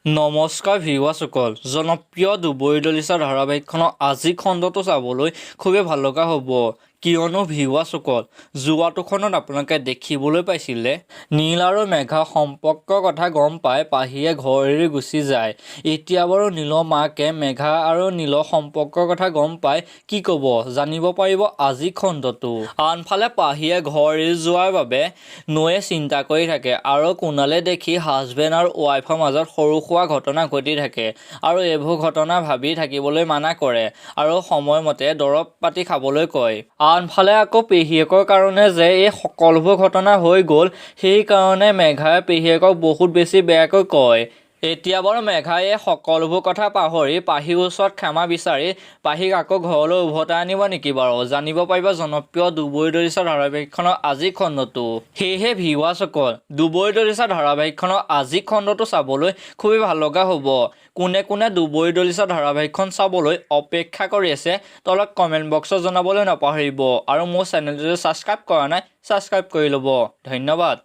নমস্কাৰ ভিউৱাৰসকল, জনপ্ৰিয় দুবৰি দলিচা ধাৰাবাহিকখনৰ আজি খণ্ডটো চাবলৈ খুবেই ভাল লগা হ'ব। কিয়নো ভিউৱাৰসকল, যোৱাটোখনত আপোনালোকে দেখিবলৈ পাইছিলে নীল আৰু মেঘা সম্পৰ্কৰ কথা গম পাই পাহিয়ে ঘৰ এৰি গুচি যায়। এতিয়া বাৰু নীলৰ মাকে মেঘা আৰু নীলৰ সম্পৰ্কৰ কথা গম পাই কি ক'ব জানিব পাৰিব আজি খণ্ডটো। আনফালে পাহিয়ে ঘৰ এৰি যোৱাৰ বাবে নৈয়ে চিন্তা কৰি থাকে আৰু কুণালে দেখি হাজবেণ্ড আৰু ৱাইফৰ মাজত সৰু সুৰা ঘটনা ঘটি থাকে আৰু এইবোৰ ঘটনা ভাবি থাকিবলৈ মানা কৰে আৰু সময়মতে দৰৱ পাতি খাবলৈ কয়। আনফালে আকৌ পেহীয়েকৰ কাৰণে যে এই সকলোবোৰ ঘটনা হৈ গ'ল সেই কাৰণে মেঘাই পেহীয়েকক বহুত বেছি বেয়াকৈ কয়। এতিয়া বাৰু মেঘাই এই সকলোবোৰ কথা পাহৰি পাহিৰ ওচৰত ক্ষমা বিচাৰি পাহিক আকৌ ঘৰলৈ উভতাই আনিব নেকি বাৰু জানিব পাৰিব জনপ্ৰিয় দুবৰি দলিচা ধাৰাবাহিকখনৰ আজি খণ্ডটো। সেয়েহে ভিউৱাৰসকল, দুবৰি দলিচা ধাৰাবাহিকখনৰ আজি খণ্ডটো চাবলৈ খুবেই ভাল লগা হ'ব। কোনে কোনে দুবৰি দলিচা ধাৰাবাহিকখন চাবলৈ অপেক্ষা কৰি আছে তলত কমেণ্ট বক্সত জনাবলৈ নাপাহৰিব আৰু মোৰ চেনেলটো ছাবস্ক্ৰাইব কৰা নাই ছাবস্ক্ৰাইব কৰি ল'ব। ধন্যবাদ।